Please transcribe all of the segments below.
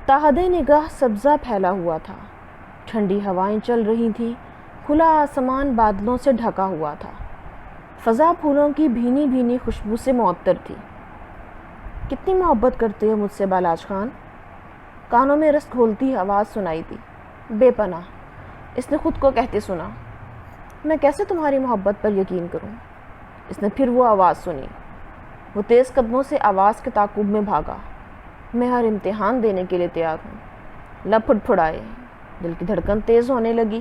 تاحد نگاہ سبزہ پھیلا ہوا تھا، ٹھنڈی ہوائیں چل رہی تھیں، کھلا آسمان بادلوں سے ڈھکا ہوا تھا، فضا پھولوں کی بھینی بھینی خوشبو سے معطر تھی۔ کتنی محبت کرتے ہو مجھ سے بالاج خان؟ کانوں میں رس گھولتی آواز سنائی تھی۔ بے پناہ، اس نے خود کو کہتے سنا۔ میں کیسے تمہاری محبت پر یقین کروں؟ اس نے پھر وہ آواز سنی۔ وہ تیز قدموں سے آواز کے تعاقب میں بھاگا۔ میں ہر امتحان دینے کے لیے تیار ہوں۔ لب پھڑپھڑائے، دل کی دھڑکن تیز ہونے لگی۔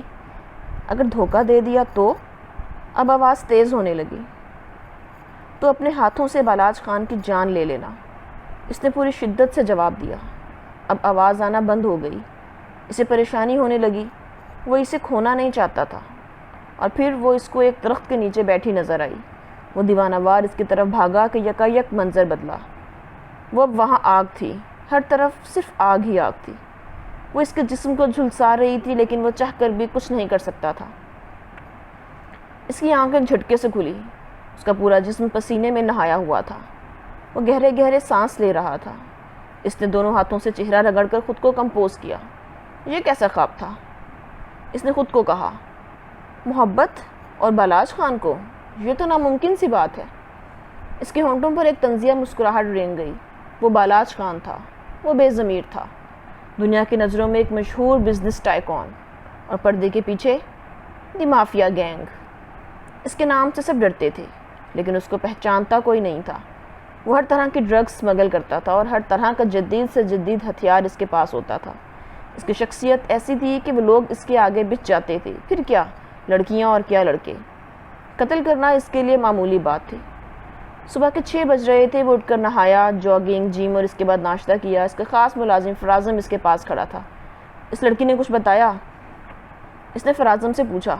اگر دھوکہ دے دیا تو؟ اب آواز تیز ہونے لگی۔ تو اپنے ہاتھوں سے بالاج خان کی جان لے لینا، اس نے پوری شدت سے جواب دیا۔ اب آواز آنا بند ہو گئی۔ اسے پریشانی ہونے لگی، وہ اسے کھونا نہیں چاہتا تھا۔ اور پھر وہ اس کو ایک درخت کے نیچے بیٹھی نظر آئی۔ وہ دیوانہ وار اس کی طرف بھاگا کہ یکایک منظر بدلا۔ وہ اب وہاں آگ تھی، ہر طرف صرف آگ ہی آگ تھی۔ وہ اس کے جسم کو جھلسا رہی تھی، لیکن وہ چاہ کر بھی کچھ نہیں کر سکتا تھا۔ اس کی آنکھیں جھٹکے سے کھلی، اس کا پورا جسم پسینے میں نہایا ہوا تھا۔ وہ گہرے گہرے سانس لے رہا تھا۔ اس نے دونوں ہاتھوں سے چہرہ رگڑ کر خود کو کمپوز کیا۔ یہ کیسا خواب تھا؟ اس نے خود کو کہا۔ محبت اور بالاج خان کو؟ یہ تو ناممکن سی بات ہے۔ اس کے ہونٹوں پر ایک طنزیہ مسکراہٹ رینگ گئی۔ وہ بالاج خان تھا، وہ بے ضمیر تھا، دنیا کی نظروں میں ایک مشہور بزنس ٹائکون، اور پردے کے پیچھے دی مافیا گینگ۔ اس کے نام سے سب ڈرتے تھے، لیکن اس کو پہچانتا کوئی نہیں تھا۔ وہ ہر طرح کی ڈرگز اسمگل کرتا تھا، اور ہر طرح کا جدید سے جدید ہتھیار اس کے پاس ہوتا تھا۔ اس کی شخصیت ایسی تھی کہ وہ لوگ اس کے آگے بچ جاتے تھے۔ پھر کیا لڑکیاں اور کیا لڑکے، قتل کرنا اس کے لیے معمولی بات تھی۔ صبح کے 6 بج رہے تھے۔ وہ اٹھ کر نہایا، جاگنگ، جم اور اس کے بعد ناشتہ کیا۔ اس کا خاص ملازم فرازم اس کے پاس کھڑا تھا۔ اس لڑکی نے کچھ بتایا؟ اس نے فرازم سے پوچھا۔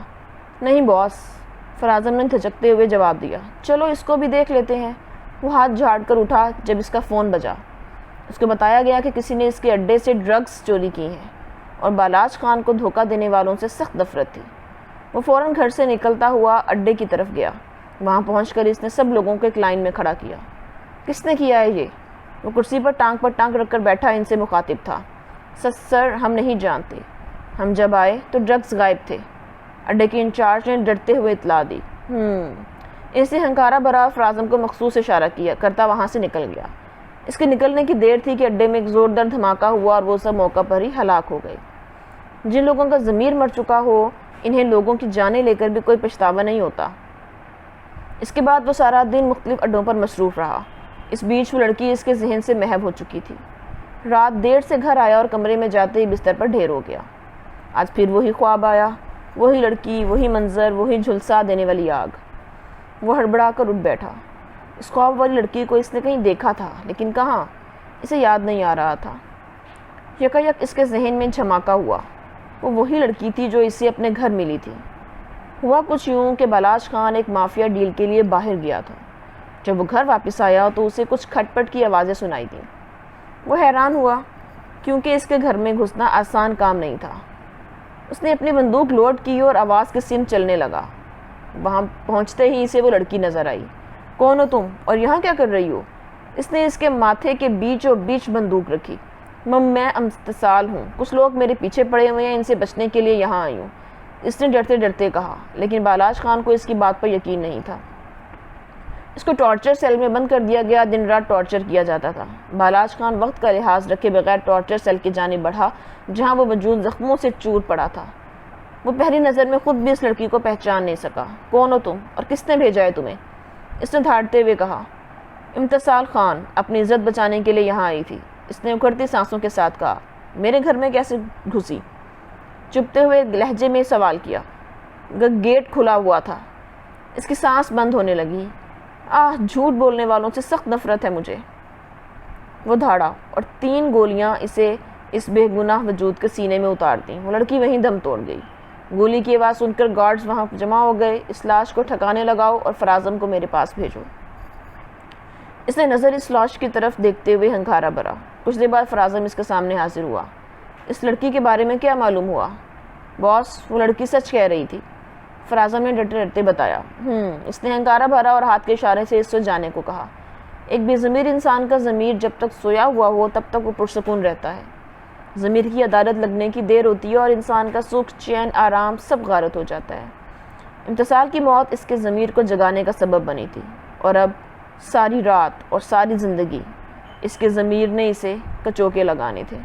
نہیں باس، فرازم نے دھچکتے ہوئے جواب دیا۔ چلو اس کو بھی دیکھ لیتے ہیں۔ وہ ہاتھ جھاڑ کر اٹھا جب اس کا فون بجا۔ اس کو بتایا گیا کہ کسی نے اس کے اڈے سے ڈرگز چوری کی ہیں، اور بالاج خان کو دھوکہ دینے والوں سے سخت نفرت تھی۔ وہ فوراً گھر سے نکلتا ہوا اڈے کی طرف گیا۔ وہاں پہنچ کر اس نے سب لوگوں کو ایک لائن میں کھڑا کیا۔ کس نے کیا ہے یہ؟ وہ کرسی پر ٹانگ رکھ کر بیٹھا ان سے مخاطب تھا۔ سر ہم نہیں جانتے، ہم جب آئے تو ڈرگز غائب تھے، اڈے کے انچارج نے ڈرتے ہوئے اطلاع دی۔ اس نے ہنکارہ بھرا فرازم کو مخصوص اشارہ کیا کرتا وہاں سے نکل گیا۔ اس کے نکلنے کی دیر تھی کہ اڈے میں ایک زوردار دھماکہ ہوا، اور وہ سب موقع پر ہی ہلاک ہو گئے۔ جن لوگوں کا ضمیر مر چکا ہو، انہیں لوگوں کی جانیں لے کر بھی کوئی پچھتاوا نہیں ہوتا۔ اس کے بعد وہ سارا دن مختلف اڈوں پر مصروف رہا۔ اس بیچ وہ لڑکی اس کے ذہن سے محو ہو چکی تھی۔ رات دیر سے گھر آیا اور کمرے میں جاتے ہی بستر پر ڈھیر ہو گیا۔ آج پھر وہی خواب آیا، وہی لڑکی، وہی منظر، وہی جھلسا دینے والی آگ۔ وہ ہڑبڑا کر اٹھ بیٹھا۔ اس خواب والی لڑکی کو اس نے کہیں دیکھا تھا، لیکن کہاں؟ اسے یاد نہیں آ رہا تھا۔ یکایک اس کے ذہن میں جھماکا ہوا۔ وہ وہی لڑکی تھی جو اسے اپنے گھر ملی تھی۔ ہوا کچھ یوں کہ بالاج خان ایک مافیا ڈیل کے لیے باہر گیا تھا۔ جب وہ گھر واپس آیا تو اسے کچھ کھٹ پٹ کی آوازیں سنائی دیں۔ وہ حیران ہوا، کیونکہ اس کے گھر میں گھسنا آسان کام نہیں تھا۔ اس نے اپنی بندوق لوڈ کی اور آواز کی سمت چلنے لگا۔ وہاں پہنچتے ہی اسے وہ لڑکی نظر آئی۔ کون ہو تم، اور یہاں کیا کر رہی ہو؟ اس نے اس کے ماتھے کے بیچوں بیچ بندوق رکھی۔ میں امتصال ہوں، کچھ لوگ میرے پیچھے پڑے ہوئے ہیں، ان سے بچنے کے لیے یہاں آئی ہوں، اس نے ڈرتے ڈرتے کہا۔ لیکن بالاج خان کو اس کی بات پر یقین نہیں تھا۔ اس کو ٹارچر سیل میں بند کر دیا گیا، دن رات ٹارچر کیا جاتا تھا۔ بالاج خان وقت کا لحاظ رکھے بغیر ٹارچر سیل کی جانب بڑھا، جہاں وہ وجود زخموں سے چور پڑا تھا۔ وہ پہلی نظر میں خود بھی اس لڑکی کو پہچان نہیں سکا۔ کون ہو تم، اور کس نے بھیجا ہے تمہیں؟ اس نے دھاڑتے ہوئے کہا۔ امتصال خان، اپنی عزت بچانے کے لیے یہاں آئی تھی، اس نے اکھڑتی سانسوں کے ساتھ کہا۔ میرے گھر میں کیسے گھسی؟ چپتے ہوئے لہجے میں سوال کیا۔ گیٹ کھلا ہوا تھا۔ اس کی سانس بند ہونے لگی۔ جھوٹ بولنے والوں سے سخت نفرت ہے مجھے۔ وہ دھاڑا اور 3 گولیاں اسے اس بے گناہ وجود کے سینے میں اتار دیں۔ وہ لڑکی وہیں دم توڑ گئی۔ گولی کی آواز سن کر گارڈز وہاں جمع ہو گئے۔ اس لاش کو ٹھکانے لگاؤ اور فرازم کو میرے پاس بھیجو۔ اس نے نظر اس لاش کی طرف دیکھتے ہوئے ہنکارہ بھرا۔ کچھ دیر بعد فرازم اس کے سامنے حاضر ہوا۔ اس لڑکی کے بارے میں کیا معلوم ہوا؟ باس، وہ لڑکی سچ کہہ رہی تھی، فرازم نے ڈرتے ڈرتے بتایا۔ اس نے ہنکارہ بھرا اور ہاتھ کے اشارے سے اس سے جانے کو کہا۔ ایک بے ضمیر انسان کا ضمیر جب تک سویا ہوا ہو تب تک وہ پرسکون رہتا ہے۔ ضمیر کی عدالت لگنے کی دیر ہوتی ہے اور انسان کا سکھ، چین، آرام سب غارت ہو جاتا ہے۔ امتثال کی موت اس کے ضمیر کو جگانے کا سبب بنی تھی، اور اب ساری رات اور ساری زندگی اس کے ضمیر نے اسے کچوکے لگانے تھے۔